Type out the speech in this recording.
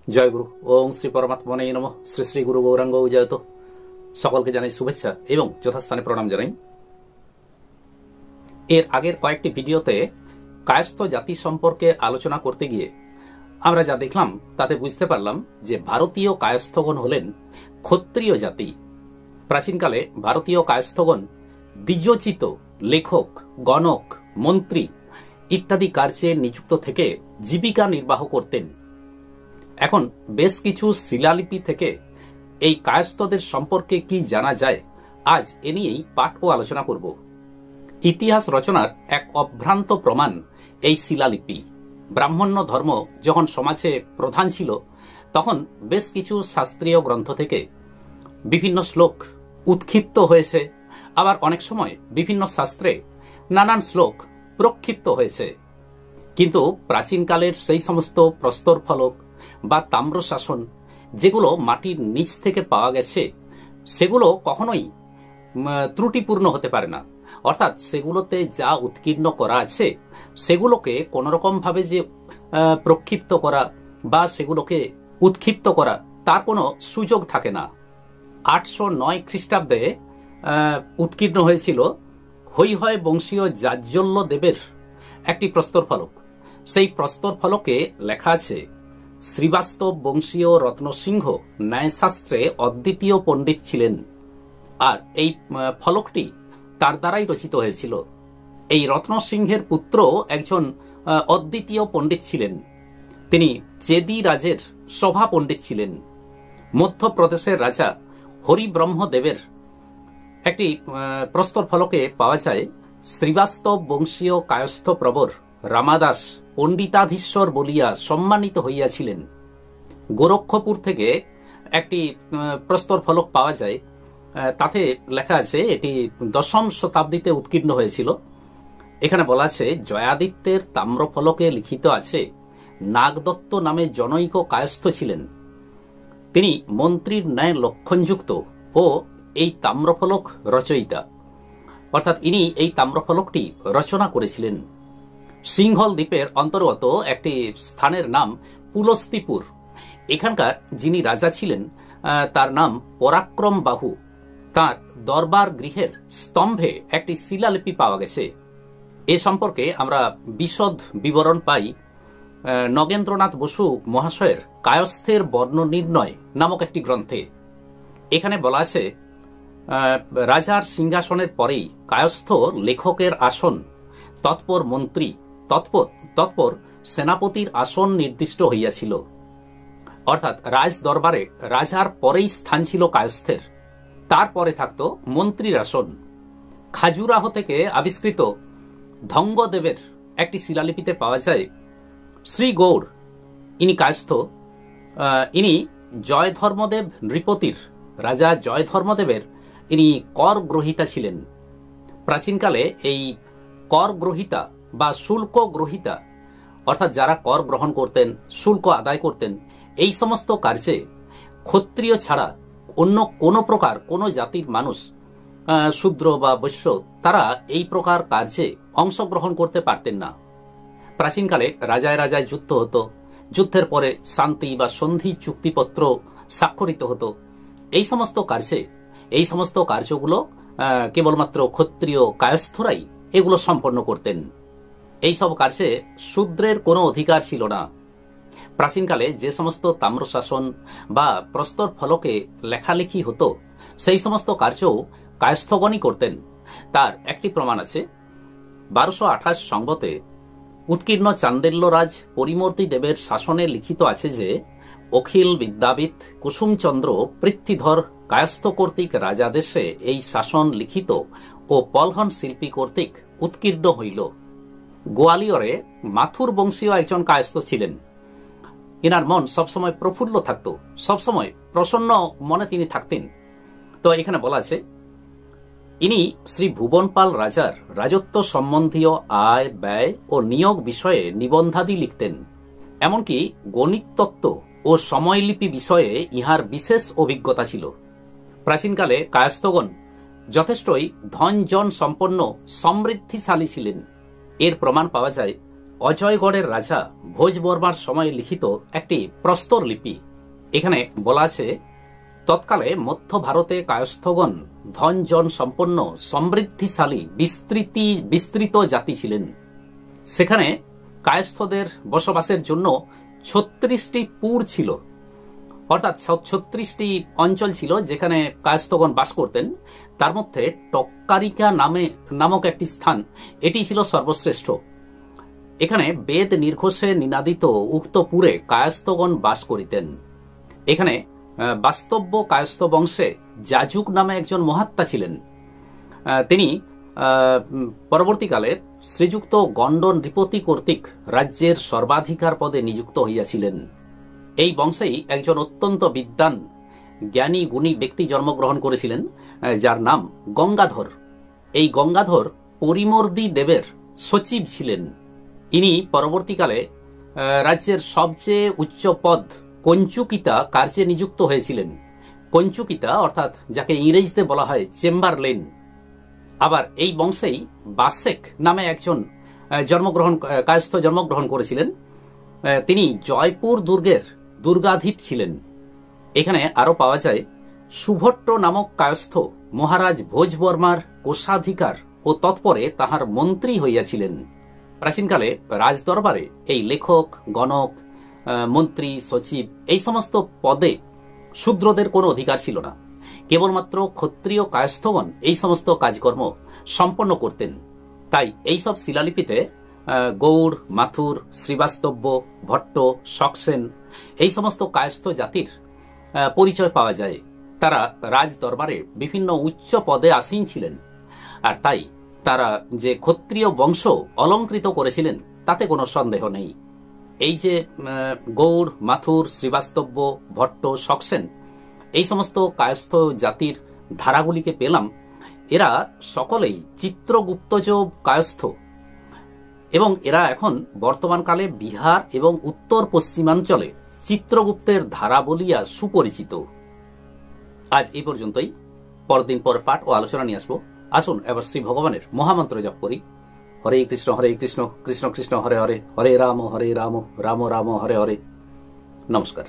জয় গুরু। ওম শ্রী পরমাত্মনে নমঃ। শ্রী শ্রী গুরু গৌরাঙ্গ জয়ত। সকলকে জানাই শুভেচ্ছা এবং যথাস্থানে প্রণাম জানাই। এর আগের কয়েকটি ভিডিওতে কায়স্থ জাতি সম্পর্কে আলোচনা করতে গিয়ে আমরা যা দেখলাম তাতে বুঝতে পারলাম যে ভারতীয় কায়স্থগণ হলেন ক্ষত্রিয় জাতি। প্রাচীনকালে ভারতীয় কায়স্থগণ দ্বিজোচিত লেখক, গণক, মন্ত্রী ইত্যাদি কার্যে নিযুক্ত থেকে জীবিকা নির্বাহ করতেন। এখন বেশ কিছু শিলালিপি থেকে এই কায়স্থদের সম্পর্কে কি জানা যায়, আজ এ নিয়েই পাঠ ও আলোচনা করব। ইতিহাস রচনার এক অভ্রান্ত প্রমাণ এই শিলালিপি। ব্রাহ্মণ্য ধর্ম যখন সমাজে প্রধান ছিল, তখন বেশ কিছু শাস্ত্রীয় গ্রন্থ থেকে বিভিন্ন শ্লোক উৎক্ষিপ্ত হয়েছে, আবার অনেক সময় বিভিন্ন শাস্ত্রে নানান শ্লোক প্রক্ষিপ্ত হয়েছে। কিন্তু প্রাচীনকালের সেই সমস্ত প্রস্তর ফলক বা তাম্রশাসন যেগুলো মাটির নিচ থেকে পাওয়া গেছে, সেগুলো কখনোই ত্রুটিপূর্ণ হতে পারে না। অর্থাৎ সেগুলোতে যা উৎকীর্ণ করা আছে সেগুলোকে কোনোরকম ভাবে যে প্রক্ষিপ্ত করা বা সেগুলোকে উৎক্ষিপ্ত করা, তার কোনো সুযোগ থাকে না। 809 খ্রিস্টাব্দে উৎকীর্ণ হয়েছিল হৈহয় বংশীয় যাজ্জল্য দেবের একটি প্রস্তর ফলক। সেই প্রস্তর ফলকে লেখা আছে, শ্রীবাস্তব বংশীয় রত্নসিংহ ন্যায়শাস্ত্রে অদ্বিতীয় পণ্ডিত ছিলেন। আর এই ফলকটি তার দ্বারাই রচিত হয়েছিল। এই রত্নসিংহের পুত্র একজন অদ্বিতীয় পণ্ডিত ছিলেন। তিনি চেদি রাজের সভা পণ্ডিত ছিলেন। মধ্যপ্রদেশের রাজা হরিব্রহ্মদেবের একটি প্রস্তর ফলকে পাওয়া যায়, শ্রীবাস্তব বংশীয় কায়স্থ প্রবর রামাদাস পণ্ডিতাধীশ্বর বলিয়া সম্মানিত হইয়াছিলেন। গোরক্ষপুর থেকে একটি প্রস্তর ফলক পাওয়া যায়, তাতে লেখা আছে এটি 10ম শতাব্দীতে উৎকীর্ণ হয়েছিল। এখানে বলা আছে, জয়াদিত্যের তাম্রফলকে লিখিত আছে, নাগদত্ত নামে জনৈক কায়স্থ ছিলেন। তিনি মন্ত্রীর ন্যায় লক্ষণযুক্ত ও এই তাম্রফলক রচয়িতা, অর্থাৎ ইনি এই তাম্রফলকটি রচনা করেছিলেন। সিংহল দ্বীপের অন্তর্গত একটি স্থানের নাম পুলস্তিপুর। এখানকার যিনি রাজা ছিলেন তার নাম পরাক্রম বাহু। তার দরবার গৃহের স্তম্ভে একটি শিলালিপি পাওয়া গেছে। এ সম্পর্কে আমরা বিশদ বিবরণ পাই নগেন্দ্রনাথ বসু মহাশয়ের কায়স্থের বর্ণ নির্ণয় নামক একটি গ্রন্থে। এখানে বলা আছে, রাজার সিংহাসনের পরেই কায়স্থ লেখকের আসন, তৎপর মন্ত্রী, তৎপর সেনাপতির আসন নির্দিষ্ট হইয়াছিল। অর্থাৎ রাজ দরবারে রাজার পরেই স্থান ছিল কায়স্থের, তারপরে থাকত মন্ত্রীর আসন। খাজুরাহ থেকে আবিষ্কৃত ধঙ্গদেবের একটি শিলালিপিতে পাওয়া যায়, শ্রী গৌড় ইনি কায়স্থ। ইনি জয়ধর্মদেব নৃপতির, রাজা জয়ধর্মদেবের ইনি কর গ্রহীতা ছিলেন। প্রাচীনকালে এই কর গ্রহীতা বা শুল্ক গ্রহীতা, অর্থাৎ যারা কর গ্রহণ করতেন, শুল্ক আদায় করতেন, এই সমস্ত কার্যে ক্ষত্রিয় ছাড়া অন্য কোনো প্রকার কোনো জাতির মানুষ, শূদ্র বা বৈশ্য, তারা এই প্রকার কার্যে অংশগ্রহণ করতে পারতেন না। প্রাচীনকালে রাজায় রাজায় যুদ্ধ হতো, যুদ্ধের পরে শান্তি বা সন্ধি চুক্তিপত্র স্বাক্ষরিত হতো। এই সমস্ত কার্যগুলো কেবলমাত্র ক্ষত্রিয় কায়স্থরাই এগুলো সম্পন্ন করতেন। এইসব কার্যে শূদ্রের কোনো অধিকার ছিল না। প্রাচীনকালে যে সমস্ত তাম্রশাসন বা প্রস্তর ফলকে লেখালেখি হতো, সেই সমস্ত কার্যও কায়স্থগণই করতেন। তার একটি প্রমাণ আছে, 1228 সংবতে উৎকীর্ণ চান্দেল্যরাজ পরিমূর্তি দেবের শাসনে লিখিত আছে যে, অখিল বিদ্যাবিদ কুসুমচন্দ্র পৃথ্বীধর কায়স্থ কর্তৃক রাজাদেশে এই শাসন লিখিত ও পলহন শিল্পী কর্তৃক উৎকীর্ণ হইল। গোয়ালিয়রে মাথুর বংশীয় একজন কায়স্থ ছিলেন। ইনার মন সবসময় প্রফুল্ল থাকত, সবসময় প্রসন্ন মনে তিনি থাকতেন। তো এখানে বলা আছে, ইনি শ্রী ভুবনপাল রাজার রাজত্ব সম্বন্ধীয় আয় ব্যয় ও নিয়োগ বিষয়ে নিবন্ধাদি লিখতেন। এমনকি গণিততত্ত্ব ও সময়লিপি বিষয়ে ইহার বিশেষ অভিজ্ঞতা ছিল। প্রাচীনকালে কায়স্থগণ যথেষ্টই ধনজন সম্পন্ন সমৃদ্ধিশালী ছিলেন। এর প্রমাণ পাওয়া যায় অজয়গড়ের রাজা ভোজবর্মার সময়ে লিখিত একটি প্রস্তর লিপি। এখানে বলা আছে, তৎকালে মধ্য ভারতে কায়স্থগণ ধন জন সম্পন্ন সমৃদ্ধিশালী বিস্তৃত জাতি ছিলেন। সেখানে কায়স্থদের বসবাসের জন্য 36টি পুর ছিল, অর্থাৎ 36টি অঞ্চল ছিল যেখানে কায়স্থগণ বাস করতেন। তার মধ্যে টক্কারিকা নামক একটি স্থান, এটি ছিল সর্বশ্রেষ্ঠ। এখানে বেদ নির্ঘোষে নিনাদিত উক্ত পুরে কায়স্থগণ বাস করিতেন। এখানে বাস্তব্য কায়স্থ বংশে যাজুক নামে একজন মহাত্মা ছিলেন। তিনি পরবর্তীকালে শ্রীযুক্ত গণ্ডন নৃপতি কর্তৃক রাজ্যের সর্বাধিকার পদে নিযুক্ত হইয়াছিলেন। এই বংশেই একজন অত্যন্ত বিদ্বান জ্ঞানী গুণী ব্যক্তি জন্মগ্রহণ করেছিলেন, যার নাম গঙ্গাধর। এই গঙ্গাধর পরিমর্দি দেবের সচিব ছিলেন। ইনি পরবর্তীকালে রাজ্যের সবচেয়ে উচ্চ পদ কঞ্চুকিতা কার্যে নিযুক্ত হয়েছিলেন। কঞ্চুকিতা অর্থাৎ যাকে ইংরেজিতে বলা হয় চেম্বারলেন। আবার এই বংশেই বাসেক নামে একজন কায়স্থ জন্মগ্রহণ করেছিলেন। তিনি জয়পুর দুর্গের দুর্গাধীপ ছিলেন। এখানে আরো পাওয়া যায়, সুভট্ট নামক কায়স্থ মহারাজ ভোজবর্মার কোষাধিকার ও তৎপরে তাহার মন্ত্রী হইয়াছিলেন। প্রাচীনকালে রাজদরবারে এই লেখক, গণক, মন্ত্রী, সচিব এই সমস্ত পদে শূদ্রদের কোনো অধিকার ছিল না। কেবলমাত্র ক্ষত্রিয় কায়স্থগণ এই সমস্ত কাজকর্ম সম্পন্ন করতেন। তাই এইসব শিলালিপিতে গৌড়, মাথুর, শ্রীবাস্তব্য, ভট্ট, শকসেন এই সমস্ত কায়স্থ জাতির পরিচয় পাওয়া যায়। তারা রাজ দরবারে বিভিন্ন উচ্চ পদে আসীন ছিলেন, আর তাই তারা যে ক্ষত্রিয় বংশ অলঙ্কৃত করেছিলেন তাতে কোনো সন্দেহ নেই। এই যে গৌড়, মাথুর, শ্রীবাস্তব্য, ভট্ট, শকসেন এই সমস্ত কায়স্থ জাতির ধারাগুলিকে পেলাম, এরা সকলেই চিত্রগুপ্তজ কায়স্থ এবং এরা এখন বর্তমানকালে বিহার এবং উত্তর পশ্চিমাঞ্চলে চিত্রগুপ্তের ধারা বলিয়া সুপরিচিত। আজ এই পর্যন্তই। পরদিন পর পাঠ ও আলোচনা নিয়ে আসবো। আসুন এবার শ্রী ভগবানের মহামন্ত্র জপ করি। হরে কৃষ্ণ কৃষ্ণ কৃষ্ণ হরে হরে, হরে রাম রাম রাম হরে হরে। নমস্কার।